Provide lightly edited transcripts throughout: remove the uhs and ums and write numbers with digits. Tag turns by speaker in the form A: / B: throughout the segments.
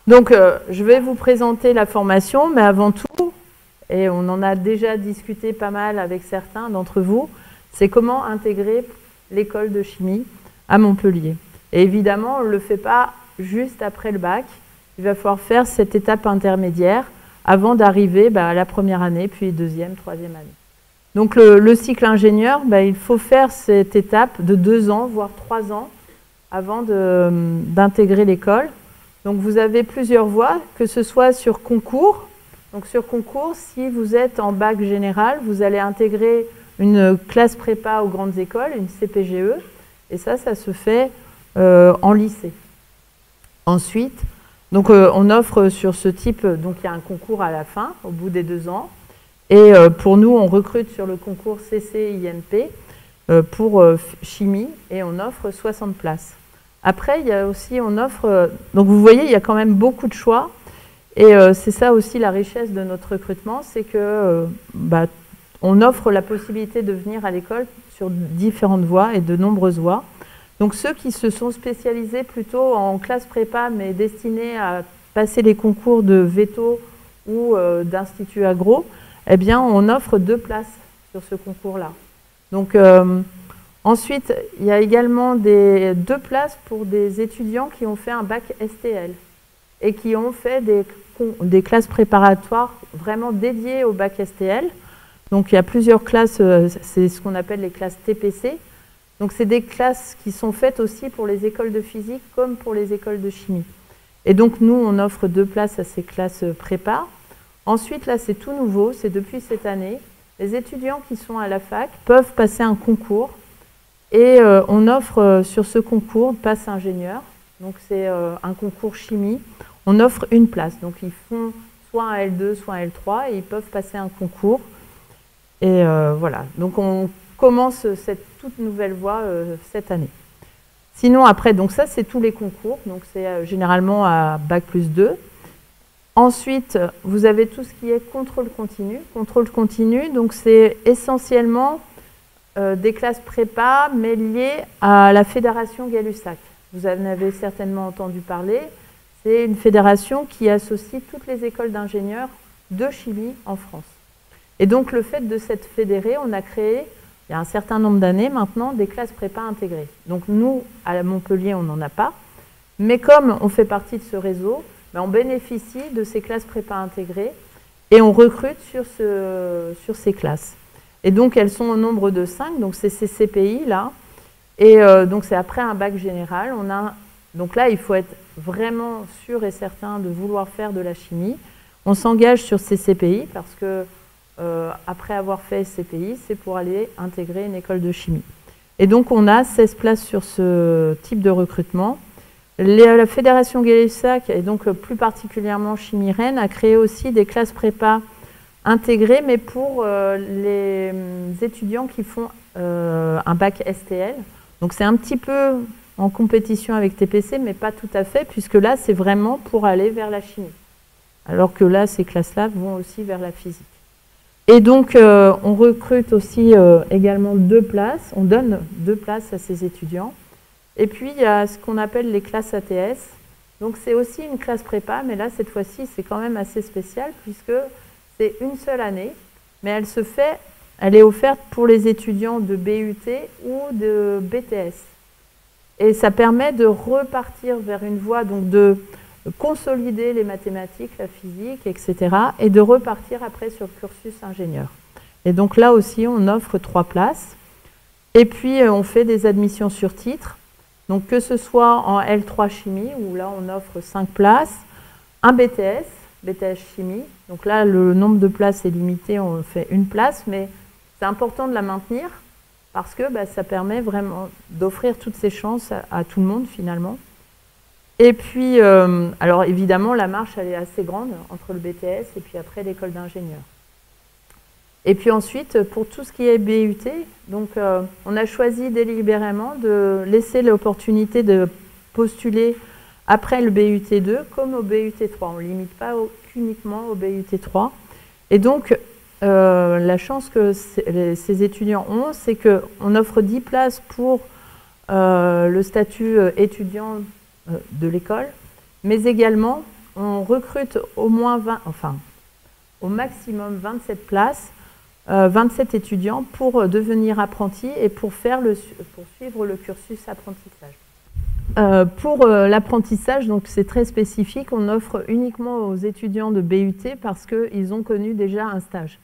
A: Donc, je vais vous présenter la formation, mais avant tout, et on en a déjà discuté pas mal avec certains d'entre vous, c'est comment intégrer l'école de chimie à Montpellier. Et évidemment, on ne le fait pas juste après le bac. Il va falloir faire cette étape intermédiaire avant d'arriver à la première année, puis deuxième, troisième année. Donc, le cycle ingénieur, il faut faire cette étape de 2 ans, voire 3 ans, avant d'intégrer l'école. Donc, vous avez plusieurs voies, que ce soit sur concours. Donc, sur concours, si vous êtes en bac général, vous allez intégrer une classe prépa aux grandes écoles, une CPGE, et ça se fait en lycée. Ensuite, donc, on offre sur ce type, donc il y a un concours à la fin, au bout des 2 ans, et pour nous, on recrute sur le concours CC-IMP pour chimie, et on offre 60 places. Après, il y a aussi, on offre, donc vous voyez, il y a quand même beaucoup de choix, et c'est ça aussi la richesse de notre recrutement, c'est que on offre la possibilité de venir à l'école sur différentes voies et de nombreuses voies. Donc ceux qui se sont spécialisés plutôt en classe prépa, mais destinés à passer les concours de veto ou d'institut agro, eh bien on offre 2 places sur ce concours-là. Donc ensuite, il y a également 2 places pour des étudiants qui ont fait un bac STL et qui ont fait des classes préparatoires vraiment dédiées au bac STL. Donc il y a plusieurs classes, c'est ce qu'on appelle les classes TPC. Donc c'est des classes qui sont faites aussi pour les écoles de physique comme pour les écoles de chimie. Et donc nous, on offre 2 places à ces classes prépa. Ensuite, là, c'est tout nouveau, c'est depuis cette année. Les étudiants qui sont à la fac peuvent passer un concours. Et on offre sur ce concours passe ingénieur, donc c'est un concours chimie. On offre 1 place, donc ils font soit un L2, soit un L3 et ils peuvent passer un concours. Et voilà, donc on commence cette toute nouvelle voie cette année. Sinon après, donc ça c'est tous les concours, donc c'est généralement à bac plus 2. Ensuite, vous avez tout ce qui est contrôle continu. Contrôle continu, donc c'est essentiellement des classes prépa, mais liées à la fédération Gay-Lussac. Vous en avez certainement entendu parler. C'est une fédération qui associe toutes les écoles d'ingénieurs de chimie en France. Et donc, le fait de s'être fédéré, on a créé, il y a un certain nombre d'années maintenant, des classes prépa intégrées. Donc, nous, à Montpellier, on n'en a pas. Mais comme on fait partie de ce réseau, on bénéficie de ces classes prépa intégrées et on recrute sur ces classes. Et donc, elles sont au nombre de 5, donc c'est ces CPI là. Et donc, c'est après un bac général. Donc là, il faut être vraiment sûr et certain de vouloir faire de la chimie. On s'engage sur ces CPI parce que, après avoir fait CPI, c'est pour aller intégrer une école de chimie. Et donc, on a 16 places sur ce type de recrutement. La Fédération Gay-Lussac, et donc plus particulièrement Chimie Rennes, a créé aussi des classes prépa intégrées, mais pour les étudiants qui font un bac STL. Donc c'est un petit peu en compétition avec TPC, mais pas tout à fait, puisque là, c'est vraiment pour aller vers la chimie. Alors que là, ces classes-là vont aussi vers la physique. Et donc, on recrute aussi également 2 places, on donne 2 places à ces étudiants. Et puis, il y a ce qu'on appelle les classes ATS. Donc, c'est aussi une classe prépa, mais là, cette fois-ci, c'est quand même assez spécial, puisque c'est une seule année, mais elle est offerte pour les étudiants de BUT ou de BTS. Et ça permet de repartir vers une voie, donc de consolider les mathématiques, la physique, etc. et de repartir après sur le cursus ingénieur. Et donc là aussi, on offre 3 places. Et puis, on fait des admissions sur titre. Donc, que ce soit en L3 chimie, où là, on offre 5 places, un BTS, BTS chimie. Donc là, le nombre de places est limité, on fait 1 place, mais c'est important de la maintenir parce que ça permet vraiment d'offrir toutes ces chances à tout le monde, finalement. Et puis, alors évidemment, la marche, elle est assez grande entre le BTS et puis après l'école d'ingénieur. Et puis ensuite, pour tout ce qui est BUT, donc on a choisi délibérément de laisser l'opportunité de postuler après le BUT 2 comme au BUT 3. On ne limite pas uniquement au BUT 3. Et donc, la chance que ces étudiants ont, c'est qu'on offre 10 places pour le statut étudiant de l'école, mais également on recrute au moins 20, enfin, au maximum 27 places, 27 étudiants pour devenir apprentis et pour suivre le cursus apprentissage. Pour l'apprentissage, donc c'est très spécifique, on offre uniquement aux étudiants de BUT parce qu'ils ont connu déjà un stage.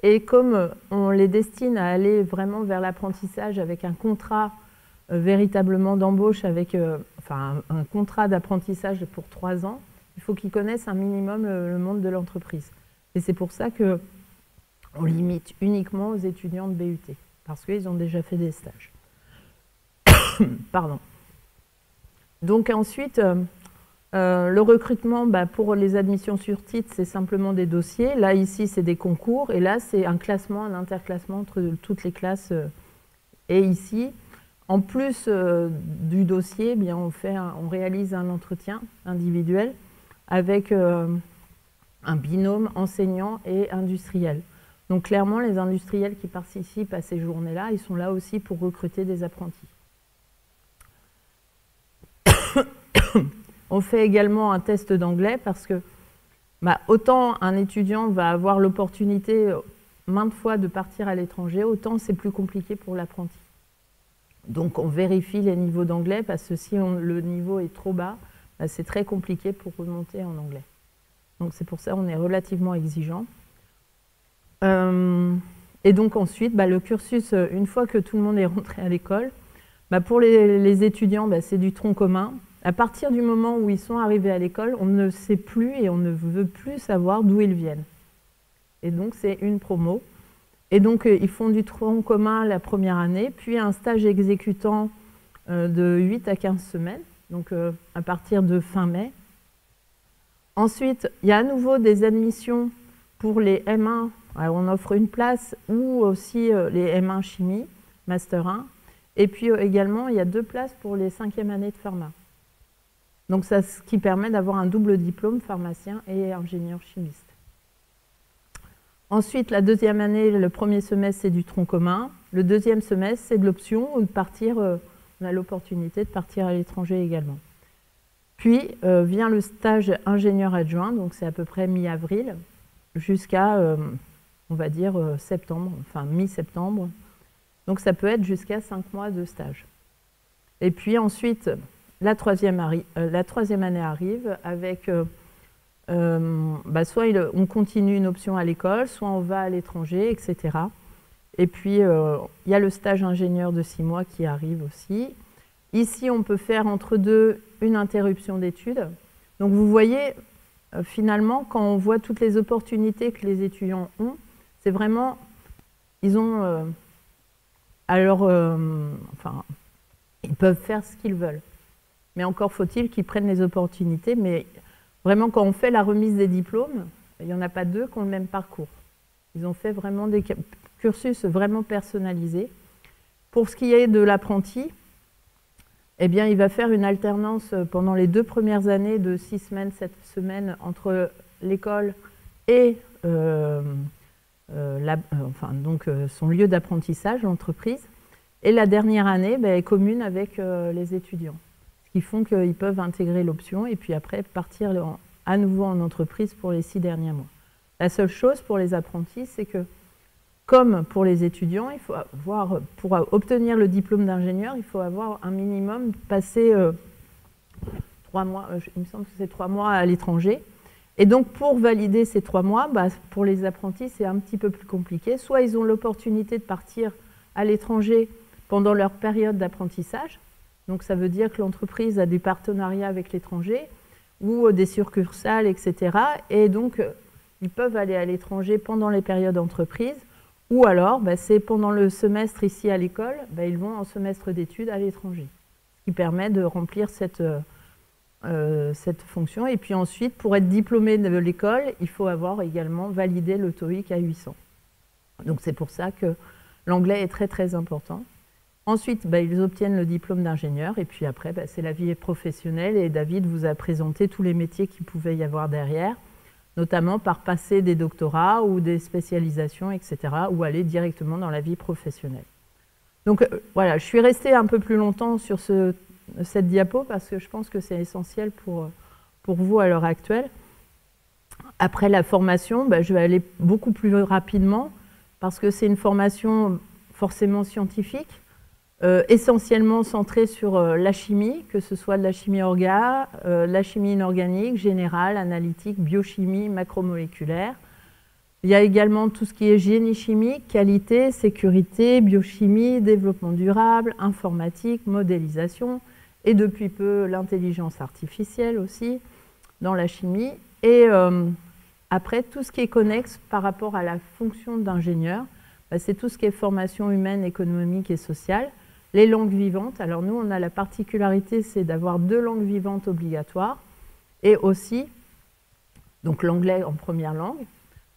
A: Et comme on les destine à aller vraiment vers l'apprentissage avec un contrat véritablement d'embauche, avec enfin, un contrat d'apprentissage pour 3 ans, il faut qu'ils connaissent un minimum le monde de l'entreprise. Et c'est pour ça qu'on limite uniquement aux étudiants de BUT, parce qu'ils ont déjà fait des stages. Pardon. Donc ensuite, le recrutement, pour les admissions sur titre, c'est simplement des dossiers. Là, ici, c'est des concours. Et là, c'est un classement, un interclassement entre toutes les classes. Et ici, en plus du dossier, bien, on réalise un entretien individuel avec un binôme enseignant et industriel. Donc clairement, les industriels qui participent à ces journées-là, ils sont là aussi pour recruter des apprentis. On fait également un test d'anglais parce que autant un étudiant va avoir l'opportunité maintes fois de partir à l'étranger, autant c'est plus compliqué pour l'apprenti. Donc on vérifie les niveaux d'anglais parce que si le niveau est trop bas, c'est très compliqué pour remonter en anglais. Donc c'est pour ça qu'on est relativement exigeant. Et donc ensuite, le cursus, une fois que tout le monde est rentré à l'école, pour les étudiants, c'est du tronc commun. À partir du moment où ils sont arrivés à l'école, on ne sait plus et on ne veut plus savoir d'où ils viennent. Et donc, c'est une promo. Et donc, ils font du tronc commun la première année, puis un stage exécutant de 8 à 15 semaines, donc à partir de fin mai. Ensuite, il y a à nouveau des admissions pour les M1. Alors, on offre une place, ou aussi les M1 chimie, Master 1. Et puis également, il y a 2 places pour les 5e années de pharma. Donc, ça, ce qui permet d'avoir un double diplôme, pharmacien et ingénieur chimiste. Ensuite, la 2e année, le premier semestre, c'est du tronc commun. Le 2e semestre, c'est de l'option ou de partir, on a l'opportunité de partir à l'étranger également. Puis vient le stage ingénieur adjoint, donc c'est à peu près mi-avril, jusqu'à, on va dire, septembre, enfin mi-septembre. Donc ça peut être jusqu'à 5 mois de stage. Et puis ensuite, la 3e année arrive avec, soit on continue une option à l'école, soit on va à l'étranger, etc. Et puis, il y a le stage ingénieur de 6 mois qui arrive aussi. Ici, on peut faire entre deux une interruption d'études. Donc vous voyez, finalement, quand on voit toutes les opportunités que les étudiants ont, c'est vraiment, ils ont, enfin, ils peuvent faire ce qu'ils veulent. Mais encore faut-il qu'ils prennent les opportunités. Mais vraiment, quand on fait la remise des diplômes, il n'y en a pas 2 qui ont le même parcours. Ils ont fait vraiment des cursus vraiment personnalisés. Pour ce qui est de l'apprenti, eh bien, il va faire une alternance pendant les 2 premières années de 6 semaines, 7 semaines entre l'école et son lieu d'apprentissage, l'entreprise. Et la dernière année est commune avec les étudiants. Ce qui font qu'ils peuvent intégrer l'option et puis après partir à nouveau en entreprise pour les 6 derniers mois. La seule chose pour les apprentis, c'est que, comme pour les étudiants, il faut avoir, pour obtenir le diplôme d'ingénieur, il faut avoir un minimum passé 3 mois, il me semble que c'est 3 mois à l'étranger. Et donc, pour valider ces 3 mois, pour les apprentis, c'est un petit peu plus compliqué. Soit ils ont l'opportunité de partir à l'étranger pendant leur période d'apprentissage. Donc, ça veut dire que l'entreprise a des partenariats avec l'étranger ou des succursales, etc. Et donc, ils peuvent aller à l'étranger pendant les périodes d'entreprise. Ou alors, c'est pendant le semestre ici à l'école, ils vont en semestre d'études à l'étranger. Ce qui permet de remplir cette fonction. Et puis ensuite, pour être diplômé de l'école, il faut avoir également validé le TOEIC à 800. Donc c'est pour ça que l'anglais est très très important. Ensuite, ils obtiennent le diplôme d'ingénieur et puis après, c'est la vie professionnelle et David vous a présenté tous les métiers qu'il pouvait y avoir derrière, notamment par passer des doctorats ou des spécialisations, etc., ou aller directement dans la vie professionnelle. Donc voilà, je suis restée un peu plus longtemps sur cette diapo parce que je pense que c'est essentiel pour pour vous à l'heure actuelle. Après la formation, je vais aller beaucoup plus rapidement parce que c'est une formation forcément scientifique, essentiellement centrée sur la chimie, que ce soit de la chimie orga, la chimie inorganique, générale, analytique, biochimie, macromoléculaire. Il y a également tout ce qui est génie chimique, qualité, sécurité, biochimie, développement durable, informatique, modélisation, et depuis peu l'intelligence artificielle aussi dans la chimie. Et après, tout ce qui est connexe par rapport à la fonction d'ingénieur, c'est tout ce qui est formation humaine, économique et sociale. Les langues vivantes, alors nous, on a la particularité, c'est d'avoir 2 langues vivantes obligatoires, et aussi, donc l'anglais en première langue.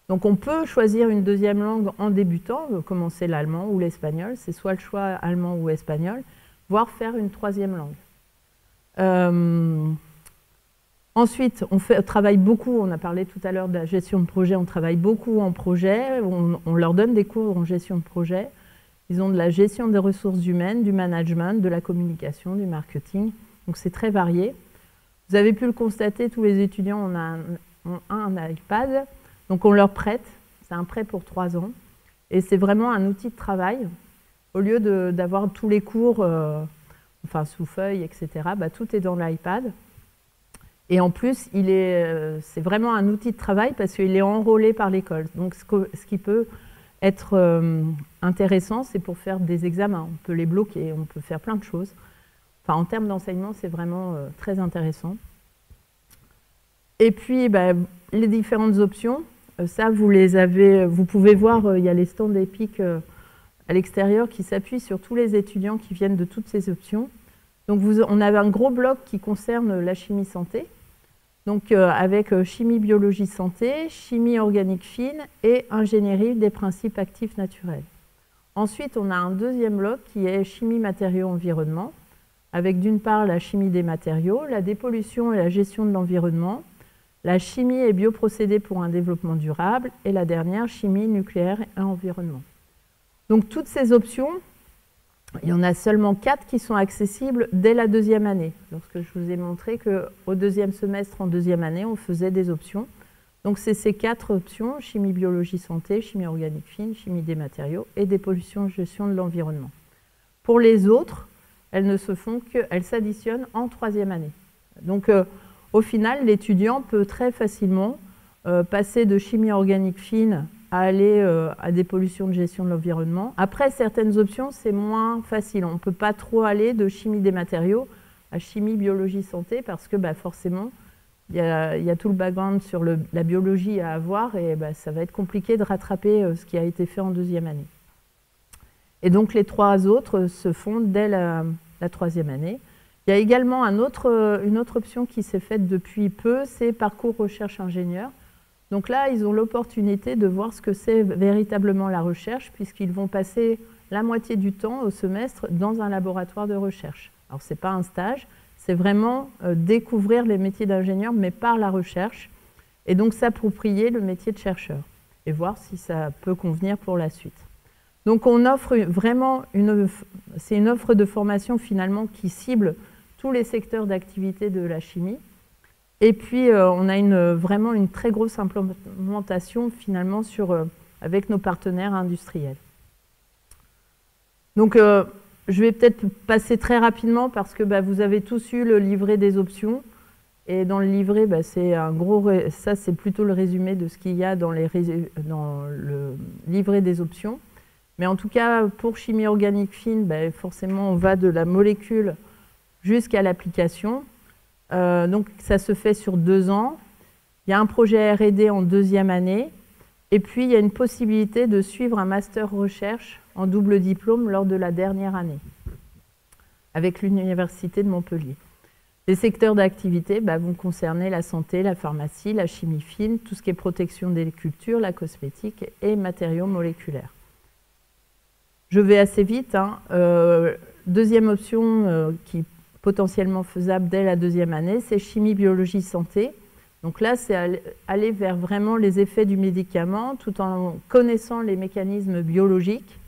A: Donc on peut choisir une deuxième langue en débutant, commencer l'allemand ou l'espagnol, c'est soit le choix allemand ou espagnol, voire faire une 3e langue. Ensuite, on travaille beaucoup, on a parlé tout à l'heure de la gestion de projet, on travaille beaucoup en projet, on leur donne des cours en gestion de projet. Ils ont de la gestion des ressources humaines, du management, de la communication, du marketing, donc c'est très varié. Vous avez pu le constater, tous les étudiants ont un iPad, donc on leur prête, c'est un prêt pour 3 ans, et c'est vraiment un outil de travail. Au lieu d'avoir tous les cours, enfin sous feuille, etc., tout est dans l'iPad. Et en plus, c'est vraiment un outil de travail parce qu'il est enrôlé par l'école. Donc ce qui peut être intéressant, c'est pour faire des examens. On peut les bloquer, on peut faire plein de choses. Enfin, en termes d'enseignement, c'est vraiment très intéressant. Et puis, les différentes options, ça, vous pouvez voir, il y a les stands EPIC à l'extérieur qui s'appuient sur tous les étudiants qui viennent de toutes ces options. Donc, on a un gros bloc qui concerne la chimie santé, donc avec chimie, biologie, santé, chimie organique fine et ingénierie des principes actifs naturels. Ensuite, on a un deuxième bloc qui est chimie, matériaux, environnement, avec d'une part la chimie des matériaux, la dépollution et la gestion de l'environnement, la chimie et bioprocédés pour un développement durable, et la dernière, chimie, nucléaire et environnement. Donc toutes ces options, il y en a seulement 4 qui sont accessibles dès la 2e année. Lorsque je vous ai montré qu'au 2e semestre, en 2e année, on faisait des options. Donc c'est ces 4 options, chimie, biologie, santé, chimie organique fine, chimie des matériaux et dépollution et gestion de l'environnement. Pour les autres, elles s'additionnent en 3e année. Donc au final, l'étudiant peut très facilement passer de chimie organique fine à aller à des pollutions de gestion de l'environnement. Après, certaines options, c'est moins facile. On ne peut pas trop aller de chimie des matériaux à chimie, biologie, santé, parce que forcément, il y a tout le background sur la biologie à avoir, et ça va être compliqué de rattraper ce qui a été fait en 2e année. Et donc, les 3 autres se font dès la 3e année. Il y a également une autre option qui s'est faite depuis peu, c'est parcours recherche-ingénieur. Donc là, ils ont l'opportunité de voir ce que c'est véritablement la recherche, puisqu'ils vont passer la moitié du temps au semestre dans un laboratoire de recherche. Alors, ce n'est pas un stage, c'est vraiment découvrir les métiers d'ingénieur, mais par la recherche, et donc s'approprier le métier de chercheur, et voir si ça peut convenir pour la suite. Donc, on offre vraiment c'est une offre de formation finalement qui cible tous les secteurs d'activité de la chimie. Et puis, on a vraiment une très grosse implémentation finalement avec nos partenaires industriels. Donc, je vais peut-être passer très rapidement parce que vous avez tous eu le livret des options. Et dans le livret, ça c'est plutôt le résumé de ce qu'il y a dans le livret des options. Mais en tout cas, pour chimie organique fine, forcément, on va de la molécule jusqu'à l'application. Donc, ça se fait sur 2 ans. Il y a un projet R&D en 2e année. Et puis, il y a une possibilité de suivre un master recherche en double diplôme lors de la dernière année, avec l'Université de Montpellier. Les secteurs d'activité vont concerner la santé, la pharmacie, la chimie fine, tout ce qui est protection des cultures, la cosmétique et matériaux moléculaires. Je vais assez vite. Deuxième option qui potentiellement faisable dès la 2e année, c'est chimie, biologie, santé. Donc là, c'est aller vers vraiment les effets du médicament tout en connaissant les mécanismes biologiques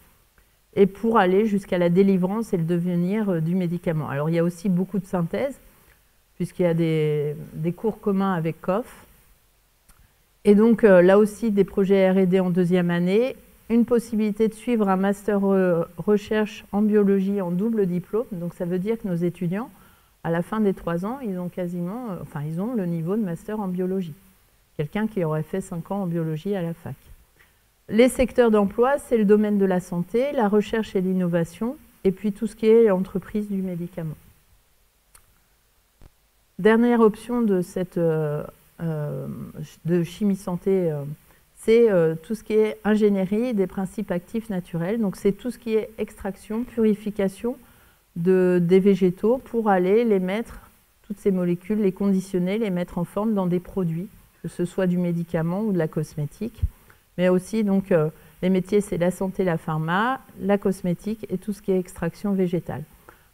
A: et pour aller jusqu'à la délivrance et le devenir du médicament. Alors, il y a aussi beaucoup de synthèse puisqu'il y a des cours communs avec COF. Et donc là aussi, des projets R&D en deuxième année, une possibilité de suivre un master recherche en biologie en double diplôme. Donc ça veut dire que nos étudiants, à la fin des 3 ans, ils ont ils ont le niveau de master en biologie. Quelqu'un qui aurait fait 5 ans en biologie à la fac. Les secteurs d'emploi, c'est le domaine de la santé, la recherche et l'innovation, et puis tout ce qui est entreprise du médicament. Dernière option de chimie santé, c'est tout ce qui est ingénierie des principes actifs naturels. Donc c'est tout ce qui est extraction, purification des végétaux pour aller les mettre, toutes ces molécules, les conditionner, les mettre en forme dans des produits, que ce soit du médicament ou de la cosmétique. Mais aussi, donc, les métiers, c'est la santé, la pharma, la cosmétique et tout ce qui est extraction végétale.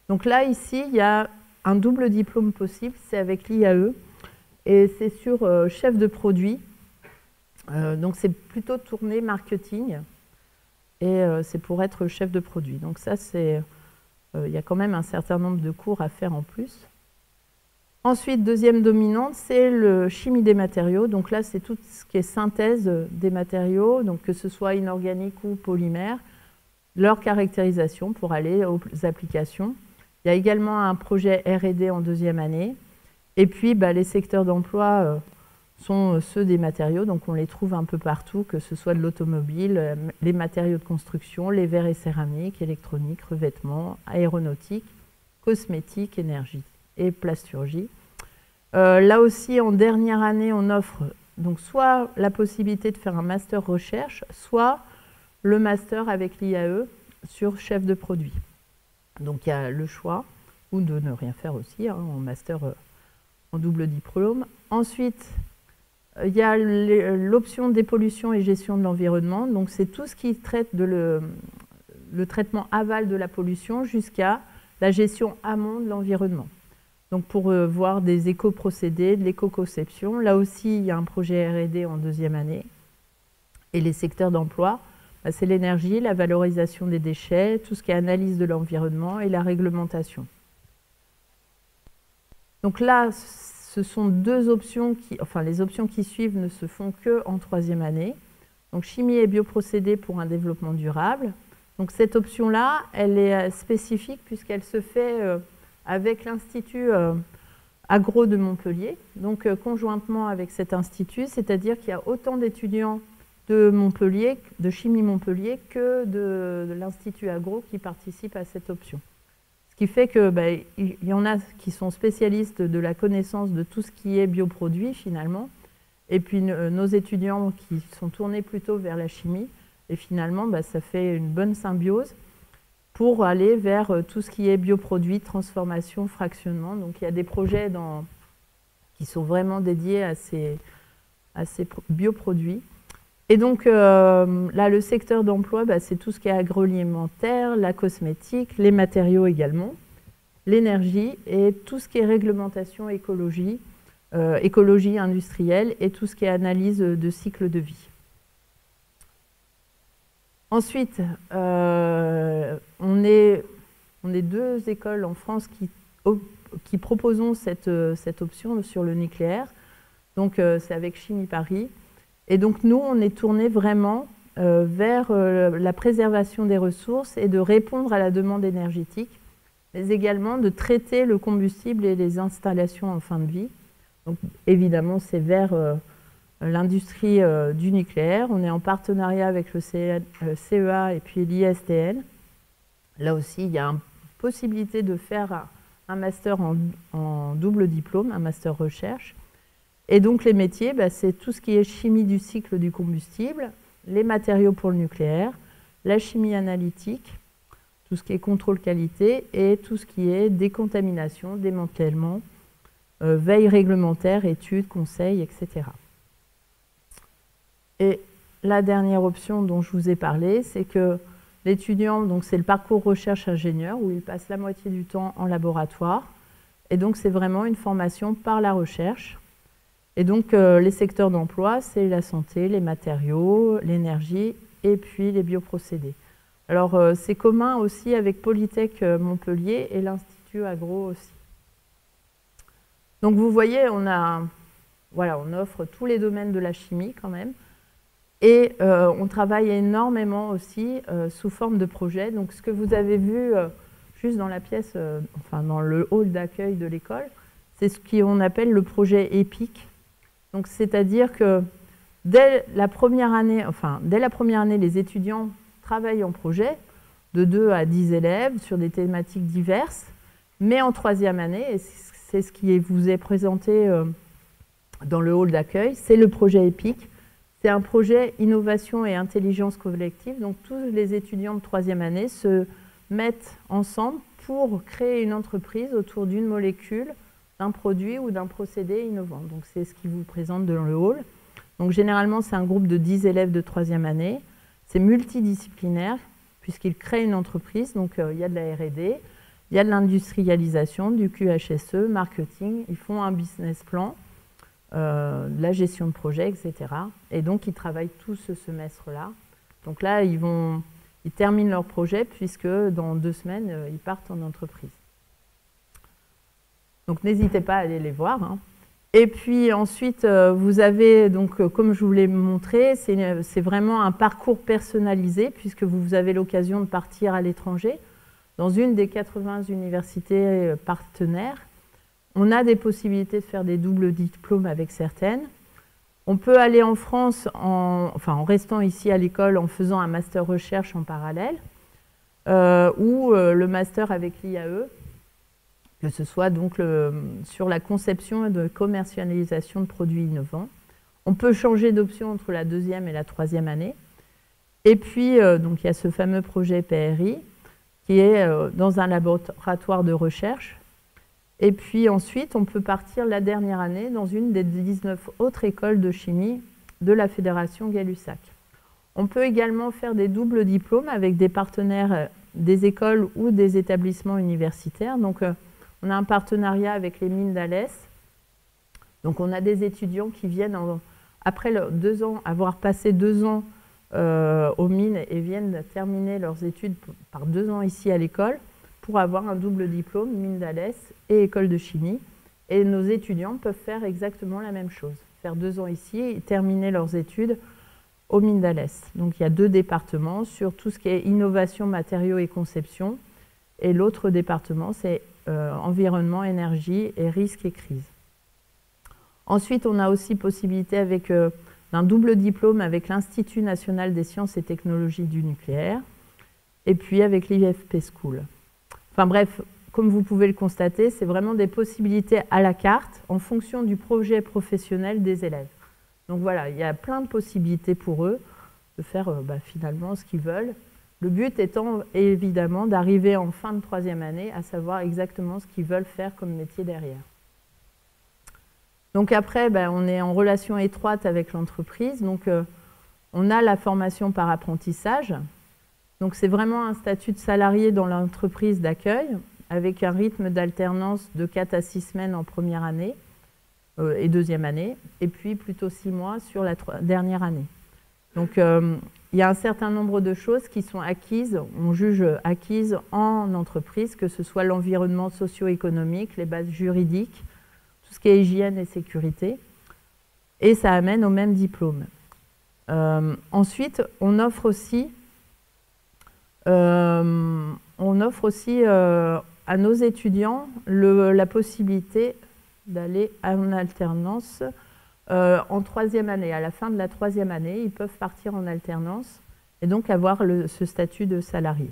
A: Donc là, ici, il y a un double diplôme possible, c'est avec l'IAE, et c'est sur chef de produit. Donc c'est plutôt tourné marketing, et c'est pour être chef de produit. Donc ça, il y a quand même un certain nombre de cours à faire en plus. Ensuite, deuxième dominante, c'est le chimie des matériaux. Donc là, c'est tout ce qui est synthèse des matériaux, donc que ce soit inorganique ou polymère, leur caractérisation pour aller aux applications. Il y a également un projet R&D en deuxième année. Et puis, les secteurs d'emploi sont ceux des matériaux, donc on les trouve un peu partout, que ce soit de l'automobile, les matériaux de construction, les verres et céramiques, électronique, revêtements, aéronautique, cosmétique, énergie et plasturgie. Là aussi, en dernière année, on offre donc soit la possibilité de faire un master recherche, soit le master avec l'IAE sur chef de produit. Donc il y a le choix, ou de ne rien faire aussi, en master en double diplôme. Ensuite, il y a l'option dépollution et gestion de l'environnement. Donc c'est tout ce qui traite le traitement aval de la pollution jusqu'à la gestion amont de l'environnement. Donc pour voir des éco-procédés, de l'éco-conception. Là aussi, il y a un projet R&D en deuxième année. Et les secteurs d'emploi, c'est l'énergie, la valorisation des déchets, tout ce qui est analyse de l'environnement et la réglementation. Donc là, ce sont deux options les options qui suivent ne se font qu'en troisième année. Donc chimie et bioprocédés pour un développement durable. Donc cette option-là, elle est spécifique puisqu'elle se fait avec l'Institut Agro de Montpellier, donc conjointement avec cet institut, c'est-à-dire qu'il y a autant d'étudiants de Montpellier, de Chimie Montpellier, que de l'Institut Agro qui participent à cette option. Ce qui fait que il y en a qui sont spécialistes de la connaissance de tout ce qui est bioproduit finalement, et puis nos étudiants qui sont tournés plutôt vers la chimie, et finalement ça fait une bonne symbiose pour aller vers tout ce qui est bioproduits, transformation, fractionnement. Donc il y a des projets qui sont vraiment dédiés à ces bioproduits. Et donc là, le secteur d'emploi, c'est tout ce qui est agroalimentaire, la cosmétique, les matériaux également, l'énergie et tout ce qui est réglementation écologie, écologie industrielle et tout ce qui est analyse de cycle de vie. Ensuite, on est 2 écoles en France qui proposons cette option sur le nucléaire. Donc, c'est avec Chimie Paris. Et donc, nous, on est tourné vraiment vers la préservation des ressources et de répondre à la demande énergétique, mais également de traiter le combustible et les installations en fin de vie. Donc, évidemment, c'est vers l'industrie du nucléaire. On est en partenariat avec le CEA et puis l'ISTN. Là aussi, il y a une possibilité de faire un master en double diplôme, un master recherche. Et donc les métiers, c'est tout ce qui est chimie du cycle du combustible, les matériaux pour le nucléaire, la chimie analytique, tout ce qui est contrôle qualité et tout ce qui est décontamination, démantèlement, veille réglementaire, études, conseils, etc. Et la dernière option dont je vous ai parlé, c'est que l'étudiant, donc c'est le parcours recherche-ingénieur où il passe la moitié du temps en laboratoire. Et donc c'est vraiment une formation par la recherche. Et donc les secteurs d'emploi, c'est la santé, les matériaux, l'énergie et puis les bioprocédés. Alors c'est commun aussi avec Polytech Montpellier et l'Institut Agro aussi. Donc vous voyez, voilà, on offre tous les domaines de la chimie quand même. Et on travaille énormément aussi sous forme de projet. Donc ce que vous avez vu juste dans la pièce, enfin dans le hall d'accueil de l'école, c'est ce qu'on appelle le projet EPIC. Donc c'est-à-dire que dès la première année, les étudiants travaillent en projet de 2 à 10 élèves sur des thématiques diverses. Mais en 3e année, et c'est ce qui vous est présenté dans le hall d'accueil, c'est le projet EPIC. C'est un projet innovation et intelligence collective. Donc tous les étudiants de 3e année se mettent ensemble pour créer une entreprise autour d'une molécule, d'un produit ou d'un procédé innovant. Donc c'est ce qui vous présente dans le hall. Donc généralement, c'est un groupe de 10 élèves de 3e année. C'est multidisciplinaire puisqu'ils créent une entreprise. Donc il y a de la R&D, il y a de l'industrialisation, du QHSE, marketing. Ils font un business plan. De la gestion de projet, etc. Et donc, ils travaillent tout ce semestre-là. Donc là, ils terminent leur projet puisque dans 2 semaines, ils partent en entreprise. Donc, n'hésitez pas à aller les voir. Hein. Et puis ensuite, vous avez, donc, comme je vous l'ai montré, c'est vraiment un parcours personnalisé puisque vous avez l'occasion de partir à l'étranger dans une des 80 universités partenaires. On a des possibilités de faire des doubles diplômes avec certaines. On peut aller en France en restant ici à l'école en faisant un master recherche en parallèle ou le master avec l'IAE, que ce soit donc sur la conception et de commercialisation de produits innovants. On peut changer d'option entre la 2e et la 3e année. Et puis, donc, il y a ce fameux projet PRI qui est dans un laboratoire de recherche. Et puis ensuite, on peut partir la dernière année dans une des 19 autres écoles de chimie de la Fédération Gay-Lussac. On peut également faire des doubles diplômes avec des partenaires des écoles ou des établissements universitaires. Donc, on a un partenariat avec les mines d'Alès. Donc, on a des étudiants qui viennent, après avoir passé 2 ans aux mines et viennent terminer leurs études par 2 ans ici à l'école pour avoir un double diplôme, mine d'Alès et école de chimie. Et nos étudiants peuvent faire exactement la même chose, faire 2 ans ici et terminer leurs études aux mines d'Alès. Donc il y a 2 départements sur tout ce qui est innovation, matériaux et conception. Et l'autre département, c'est environnement, énergie et risques et crises. Ensuite, on a aussi possibilité avec un double diplôme avec l'Institut national des sciences et technologies du nucléaire et puis avec l'IFP School. Enfin bref, comme vous pouvez le constater, c'est vraiment des possibilités à la carte en fonction du projet professionnel des élèves. Donc voilà, il y a plein de possibilités pour eux de faire finalement ce qu'ils veulent. Le but étant évidemment d'arriver en fin de 3e année à savoir exactement ce qu'ils veulent faire comme métier derrière. Donc après, on est en relation étroite avec l'entreprise. Donc on a la formation par apprentissage. Donc c'est vraiment un statut de salarié dans l'entreprise d'accueil avec un rythme d'alternance de 4 à 6 semaines en première année et 2e année, et puis plutôt 6 mois sur la dernière année. Donc il y a un certain nombre de choses qui sont acquises, on juge acquises en entreprise, que ce soit l'environnement socio-économique, les bases juridiques, tout ce qui est hygiène et sécurité, et ça amène au même diplôme. Ensuite, on offre aussi à nos étudiants la possibilité d'aller en alternance en 3e année. À la fin de la 3e année, ils peuvent partir en alternance et donc avoir ce statut de salarié,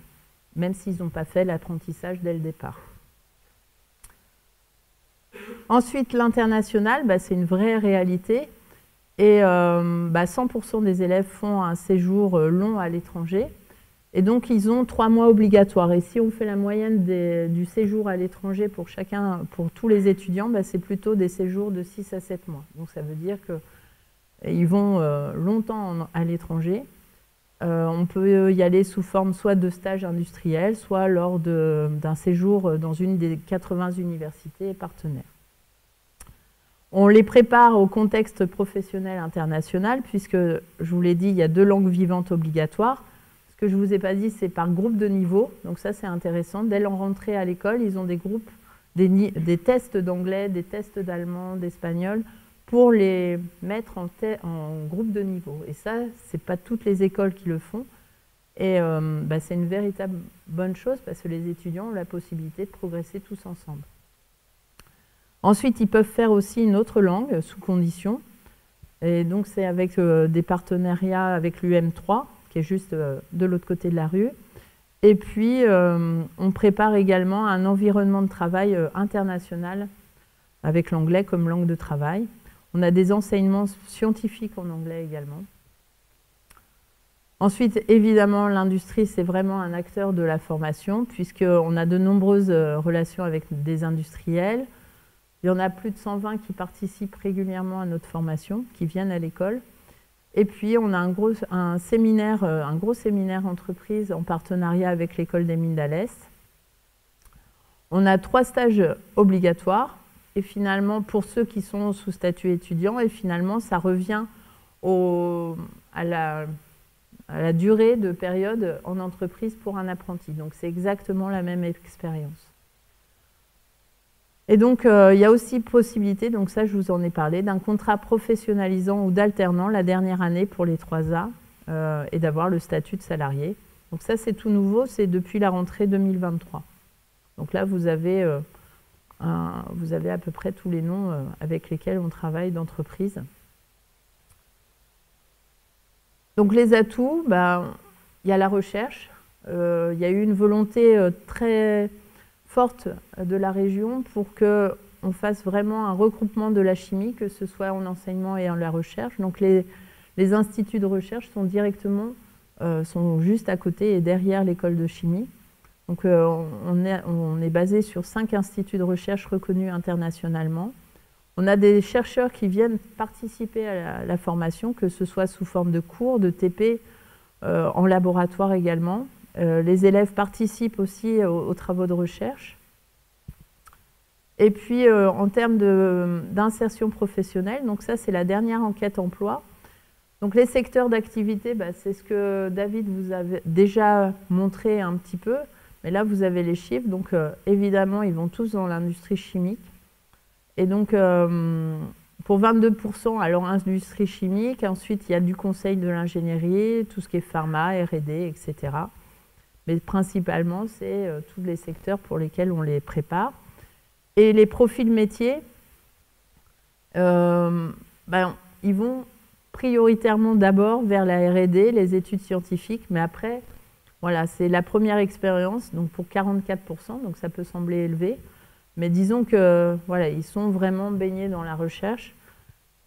A: même s'ils n'ont pas fait l'apprentissage dès le départ. Ensuite, l'international, c'est une vraie réalité. Et 100% des élèves font un séjour long à l'étranger. Et donc, ils ont 3 mois obligatoires. Et si on fait la moyenne du séjour à l'étranger pour tous les étudiants, c'est plutôt des séjours de 6 à 7 mois. Donc, ça veut dire qu'ils vont longtemps à l'étranger. On peut y aller sous forme soit de stage industriel, soit lors d'un séjour dans une des 80 universités partenaires. On les prépare au contexte professionnel international, puisque, je vous l'ai dit, il y a 2 langues vivantes obligatoires. Ce que je ne vous ai pas dit, c'est par groupe de niveau. Donc ça, c'est intéressant. Dès leur rentrée à l'école, ils ont des groupes des tests d'anglais, des tests d'allemand, d'espagnol, pour les mettre en groupe de niveau. Et ça, ce n'est pas toutes les écoles qui le font. Et c'est une véritable bonne chose parce que les étudiants ont la possibilité de progresser tous ensemble. Ensuite, ils peuvent faire aussi une autre langue sous condition. Et donc, c'est avec des partenariats avec l'UM3, qui est juste de l'autre côté de la rue. Et puis, on prépare également un environnement de travail international avec l'anglais comme langue de travail. On a des enseignements scientifiques en anglais également. Ensuite, évidemment, l'industrie, c'est vraiment un acteur de la formation, puisqu'on a de nombreuses relations avec des industriels. Il y en a plus de 120 qui participent régulièrement à notre formation, qui viennent à l'école. Et puis, on a un gros séminaire entreprise en partenariat avec l'école des mines d'Alès. On a 3 stages obligatoires. Et finalement, pour ceux qui sont sous statut étudiant, et finalement, ça revient à la durée de période en entreprise pour un apprenti. Donc, c'est exactement la même expérience. Et donc, il y a aussi possibilité, donc ça, je vous en ai parlé, d'un contrat professionnalisant ou d'alternant la dernière année pour les 3A et d'avoir le statut de salarié. Donc ça, c'est tout nouveau, c'est depuis la rentrée 2023. Donc là, vous avez à peu près tous les noms avec lesquels on travaille d'entreprise. Donc les atouts, il y a la recherche. Il y a eu une volonté très forte de la région pour qu'on fasse vraiment un regroupement de la chimie, que ce soit en enseignement et en la recherche. Donc les instituts de recherche sont juste à côté et derrière l'école de chimie. Donc on est basé sur 5 instituts de recherche reconnus internationalement. On a des chercheurs qui viennent participer à la formation, que ce soit sous forme de cours, de TP, en laboratoire également. Les élèves participent aussi aux travaux de recherche. Et puis, en termes d'insertion professionnelle, donc ça, c'est la dernière enquête emploi. Donc, les secteurs d'activité, c'est ce que David vous avait déjà montré un petit peu. Mais là, vous avez les chiffres. Donc, évidemment, ils vont tous dans l'industrie chimique. Et donc, pour 22%, alors industrie chimique. Ensuite, il y a du conseil de l'ingénierie, tout ce qui est pharma, R&D, etc. Mais principalement, c'est tous les secteurs pour lesquels on les prépare. Et les profils métiers, ils vont prioritairement d'abord vers la R&D, les études scientifiques, mais après, voilà, c'est la première expérience, donc pour 44%, donc ça peut sembler élevé. Mais disons que voilà, ils sont vraiment baignés dans la recherche.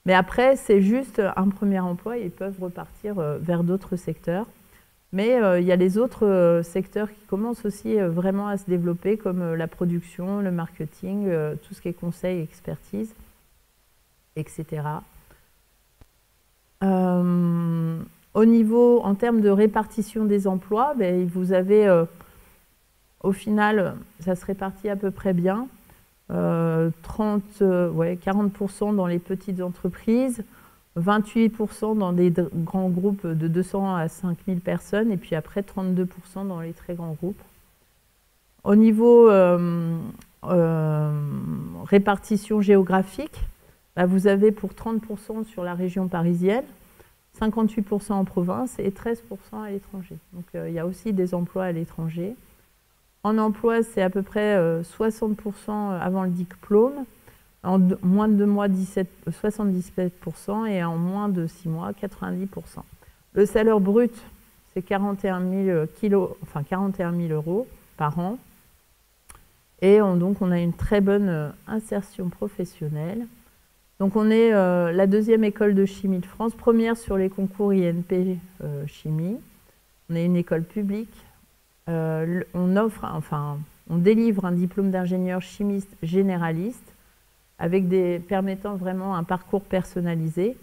A: Mais après, c'est juste un premier emploi, ils peuvent repartir vers d'autres secteurs. Mais il y a les autres secteurs qui commencent aussi vraiment à se développer, comme la production, le marketing, tout ce qui est conseil, expertise, etc. Au niveau, en termes de répartition des emplois, vous avez, au final, ça se répartit à peu près bien. 40% dans les petites entreprises, 28% dans des grands groupes de 200 à 5000 personnes, et puis après 32% dans les très grands groupes. Au niveau répartition géographique, vous avez pour 30% sur la région parisienne, 58% en province et 13% à l'étranger. Donc il y a aussi des emplois à l'étranger. En emploi, c'est à peu près 60% avant le diplôme. En moins de 2 mois, 77% et en moins de 6 mois, 90%. Le salaire brut, c'est 41 000 € par an. Et donc, on a une très bonne insertion professionnelle. Donc, on est la 2e école de chimie de France, première sur les concours INP chimie. On est une école publique. On délivre un diplôme d'ingénieur chimiste généraliste avec permettant vraiment un parcours personnalisé.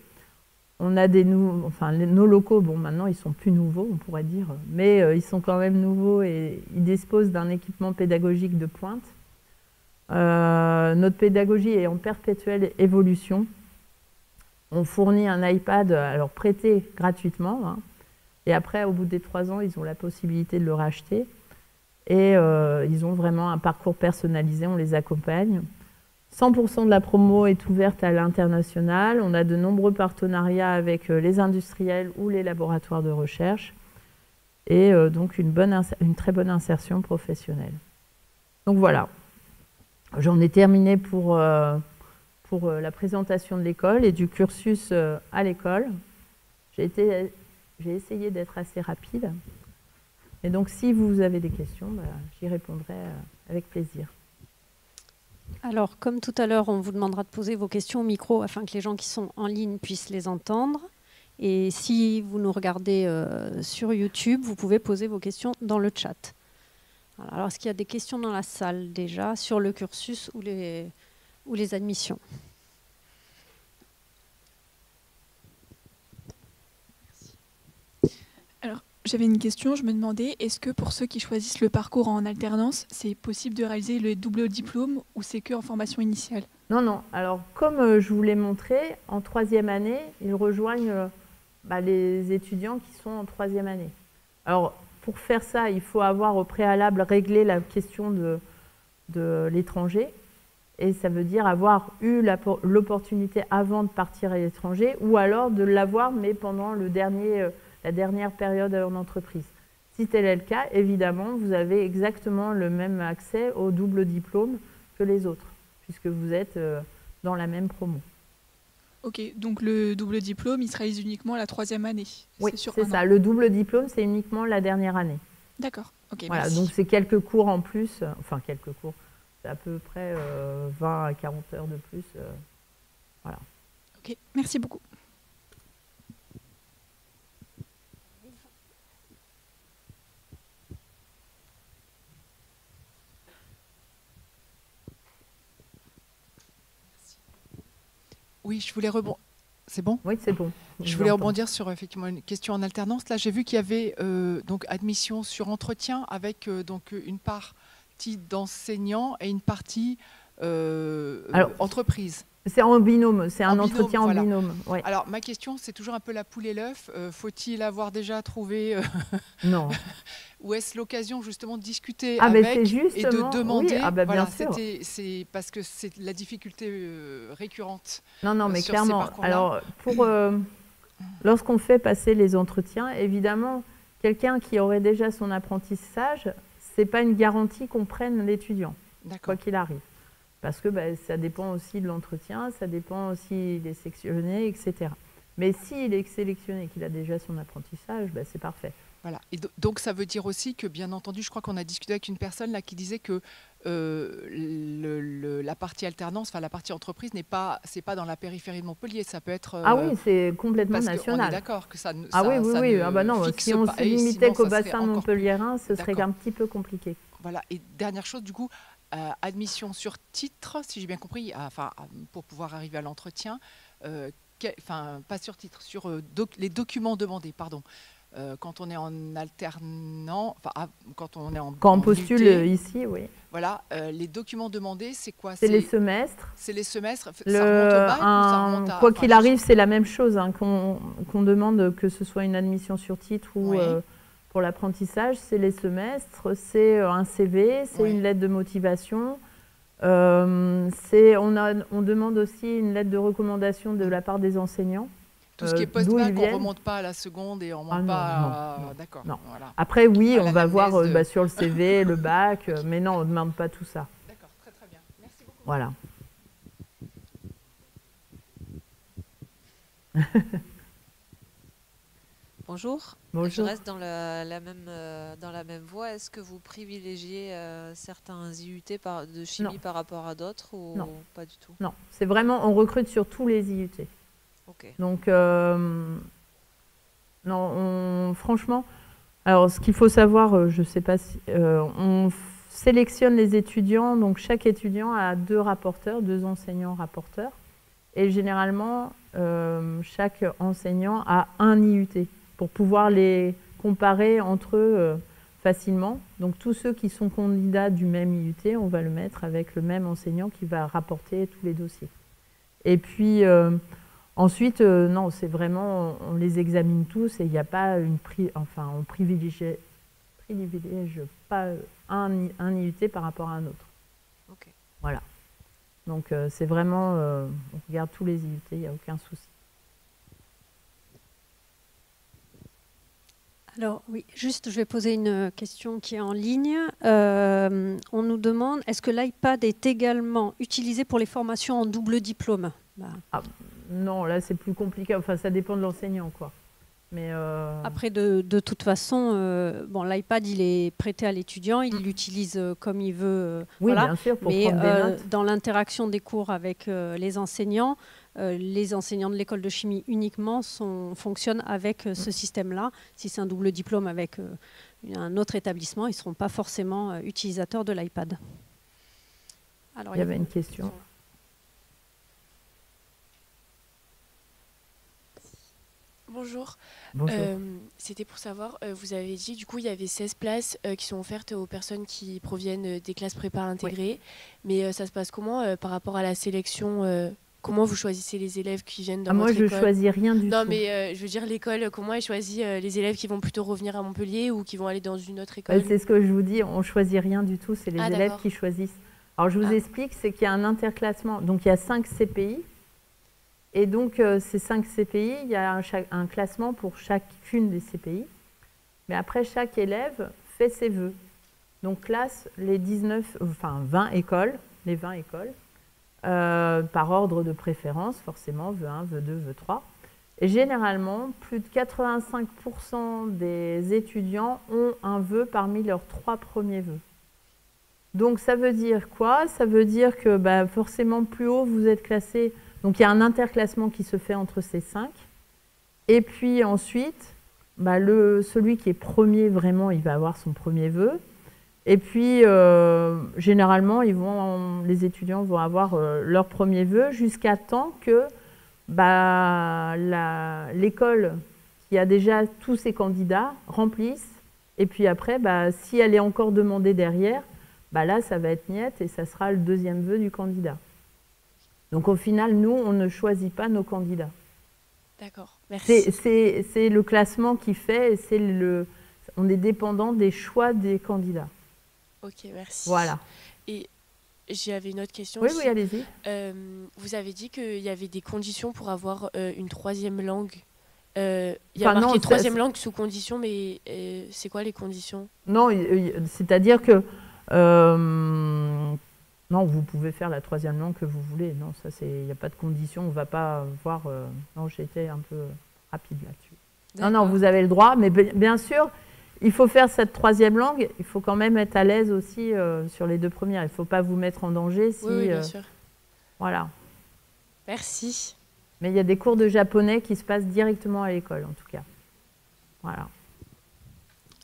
A: On a nos locaux, maintenant ils sont plus nouveaux, on pourrait dire, mais ils sont quand même nouveaux et ils disposent d'un équipement pédagogique de pointe. Notre pédagogie est en perpétuelle évolution. On fournit un iPad, alors prêté gratuitement, et après, au bout des 3 ans, ils ont la possibilité de le racheter. Et ils ont vraiment un parcours personnalisé, on les accompagne. 100% de la promo est ouverte à l'international. On a de nombreux partenariats avec les industriels ou les laboratoires de recherche. Et donc une très bonne insertion professionnelle. Donc voilà, j'en ai terminé pour la présentation de l'école et du cursus à l'école. J'ai essayé d'être assez rapide. Et donc si vous avez des questions, j'y répondrai avec plaisir.
B: Alors, comme tout à l'heure, on vous demandera de poser vos questions au micro afin que les gens qui sont en ligne puissent les entendre. Et si vous nous regardez sur YouTube, vous pouvez poser vos questions dans le chat. Alors, est-ce qu'il y a des questions dans la salle déjà sur le cursus ou les admissions?
C: Alors, j'avais une question, je me demandais, est-ce que pour ceux qui choisissent le parcours en alternance, c'est possible de réaliser le double diplôme ou c'est qu'en formation initiale?
A: Non, non. Alors, comme je vous l'ai montré, en troisième année, ils rejoignent les étudiants qui sont en troisième année. Alors, pour faire ça, il faut avoir au préalable réglé la question de l'étranger. Et ça veut dire avoir eu l'opportunité avant de partir à l'étranger ou alors de l'avoir, mais pendant la dernière période en entreprise. Si tel est le cas, évidemment, vous avez exactement le même accès au double diplôme que les autres, puisque vous êtes dans la même promo.
C: Ok, donc le double diplôme, il se réalise uniquement la troisième année.
A: Oui, c'est ça. Le double diplôme, c'est uniquement la dernière année.
C: D'accord. Ok.
A: Voilà,
C: merci.
A: donc c'est quelques cours en plus, enfin quelques cours, c'est à peu près 20 à 40 heures de plus. Voilà.
C: Ok, merci beaucoup.
D: Oui, je voulais rebondir. C'est bon?
A: Oui, c'est bon.
D: Je voulais rebondir sur effectivement une question en alternance. Là, j'ai vu qu'il y avait donc admission sur entretien avec donc une partie d'enseignants et une partie entreprise.
A: C'est en binôme, c'est un entretien
D: voilà.
A: en binôme. Ouais.
D: Alors, ma question, c'est toujours un peu la poule et l'œuf. Faut-il avoir déjà trouvé
A: Non.
D: Ou est-ce l'occasion justement de discuter avec et de demander?
A: Oui, bien
D: voilà,
A: sûr.
D: C'est parce que c'est la difficulté récurrente.
A: Non, non, mais clairement. Alors, lorsqu'on fait passer les entretiens, évidemment, quelqu'un qui aurait déjà son apprentissage, c'est pas une garantie qu'on prenne l'étudiant, quoi qu'il arrive. Parce que ça dépend aussi de l'entretien, ça dépend aussi des sélectionnés, etc. Mais s'il est sélectionné et qu'il a déjà son apprentissage, c'est parfait.
D: Voilà. Et donc ça veut dire aussi que, bien entendu, je crois qu'on a discuté avec une personne là qui disait que la partie alternance, enfin la partie entreprise, c'est pas dans la périphérie de Montpellier, ça peut être.
A: Ah oui, c'est complètement national.
D: On est d'accord que ça.
A: Ah oui, oui, oui. Ah bah non, si on se limitait qu'au bassin montpelliérain, ce serait un petit peu compliqué.
D: Voilà. Et dernière chose, du coup. Admission sur titre, si j'ai bien compris, pour pouvoir arriver à l'entretien, pas sur titre, sur les documents demandés, pardon. Quand on est en alternant, quand on
A: postule
D: UT,
A: ici, oui.
D: Voilà, les documents demandés, c'est quoi?
A: C'est les semestres.
D: C'est les semestres. Ça remonte au bac ou ça remonte à...
A: Quoi qu'il arrive, c'est la même chose, qu'on demande, que ce soit une admission sur titre ou... Oui. Pour l'apprentissage, c'est les semestres, c'est un CV, c'est une lettre de motivation. On demande aussi une lettre de recommandation de la part des enseignants.
D: Tout ce qui est post-bac, on ne remonte pas à la seconde et on ne remonte pas à... D'accord.
A: Voilà. Après, oui, on va voir sur le CV, le bac, mais non, on ne demande pas tout ça.
D: D'accord, très très bien. Merci beaucoup.
A: Voilà.
E: Bonjour.
A: Bonjour.
E: Je reste dans la même voie. Est-ce que vous privilégiez certains IUT de chimie par rapport à d'autres ou
A: non.
E: Pas du tout?
A: Non, c'est vraiment, on recrute sur tous les IUT.
E: Okay.
A: Donc, non, franchement, alors ce qu'il faut savoir, je ne sais pas si, on sélectionne les étudiants, donc chaque étudiant a 2 rapporteurs, 2 enseignants rapporteurs, et généralement, chaque enseignant a un IUT pour pouvoir les comparer entre eux facilement. Donc tous ceux qui sont candidats du même IUT, on va le mettre avec le même enseignant qui va rapporter tous les dossiers. Et puis ensuite, non, c'est vraiment, on les examine tous et il n'y a pas on privilégie privilège pas un IUT par rapport à un autre.
E: Ok.
A: Voilà. Donc c'est vraiment, on regarde tous les IUT, il n'y a aucun souci.
B: Alors oui, juste je vais poser une question qui est en ligne. On nous demande, est-ce que l'iPad est également utilisé pour les formations en double diplôme?
A: Ah, non, là c'est plus compliqué, enfin ça dépend de l'enseignant, quoi. Mais
B: Après, de toute façon, bon, l'iPad, il est prêté à l'étudiant, il l'utilise comme il veut.
A: oui,
B: voilà.
A: bien sûr, pour
B: Mais
A: prendre des notes.
B: dans l'interaction des cours avec les enseignants de l'école de chimie uniquement fonctionnent avec ce système-là. Si c'est un double diplôme avec un autre établissement, ils ne seront pas forcément utilisateurs de l'iPad. Alors,
A: Il y avait une question.
F: Bonjour.
A: Bonjour.
F: C'était pour savoir, vous avez dit, du coup, il y avait 16 places qui sont offertes aux personnes qui proviennent des classes prépa intégrées. Oui. Mais ça se passe comment par rapport à la sélection comment vous choisissez les élèves qui viennent dans votre école?
A: Moi, je ne choisis rien du tout.
F: Non, mais je veux dire, l'école, comment elle choisit les élèves qui vont plutôt revenir à Montpellier ou qui vont aller dans une autre école?
A: C'est ce que je vous dis, on ne choisit rien du tout, c'est les élèves qui choisissent. Alors, je vous explique, c'est qu'il y a un interclassement. Donc, il y a 5 CPI. Et donc, ces 5 CPI, il y a un classement pour chacune des CPI. Mais après, chaque élève fait ses vœux. Donc, classe les 20 écoles, les 20 écoles, par ordre de préférence, forcément, vœu 1, vœu 2, vœu 3. Et généralement, plus de 85% des étudiants ont un vœu parmi leurs 3 premiers vœux. Donc, ça veut dire quoi? Ça veut dire que forcément, plus haut vous êtes classé. Donc, il y a un interclassement qui se fait entre ces 5. Et puis ensuite, celui qui est premier, vraiment, il va avoir son premier vœu. Et puis, généralement, les étudiants vont avoir leur premier vœu jusqu'à temps que l'école qui a déjà tous ses candidats remplisse. Et puis après, si elle est encore demandée derrière, là, ça va être niette et ça sera le deuxième vœu du candidat. Donc, au final, nous, on ne choisit pas nos candidats.
F: D'accord, merci.
A: C'est le classement qui fait, on est dépendant des choix des candidats.
F: Ok, merci.
A: Voilà.
F: Et j'avais une autre question.
A: Oui, allez-y.
F: Vous avez dit qu'il y avait des conditions pour avoir une troisième langue. Il y a marqué troisième langue sous condition, mais c'est quoi les conditions? Non,
A: c'est-à-dire que non, vous pouvez faire la troisième langue que vous voulez. Non, ça, il n'y a pas de condition. On ne va pas voir. Non, j'ai été un peu rapide là-dessus. Non, vous avez le droit, mais bien sûr, il faut faire cette troisième langue. Il faut quand même être à l'aise aussi sur les 2 premières. Il ne faut pas vous mettre en danger.
F: Oui, bien sûr.
A: Voilà.
F: Merci.
A: Mais il y a des cours de japonais qui se passent directement à l'école, en tout cas. Voilà.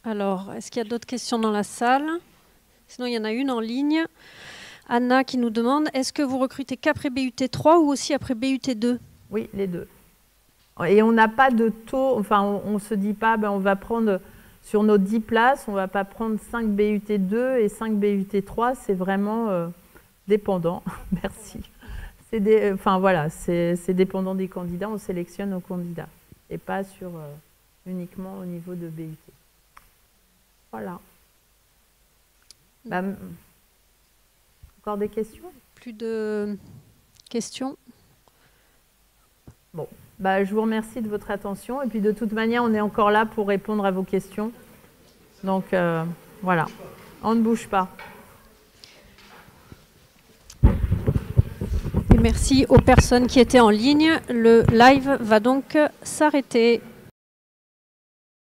B: Alors, est-ce qu'il y a d'autres questions dans la salle? Sinon, il y en a une en ligne. Anna qui nous demande, est-ce que vous recrutez qu'après BUT 3 ou aussi après BUT 2?
A: Oui, les 2. Et on n'a pas de taux, enfin on ne se dit pas, on va prendre sur nos 10 places, on ne va pas prendre 5 BUT 2 et 5 BUT 3, c'est vraiment dépendant. Merci. C'est dépendant des candidats, on sélectionne nos candidats et pas uniquement au niveau de BUT. Voilà. Encore des questions?
B: Plus de questions?
A: Bon, je vous remercie de votre attention. Et puis de toute manière, on est encore là pour répondre à vos questions. Donc voilà, on ne bouge pas.
B: Et merci aux personnes qui étaient en ligne. Le live va donc s'arrêter.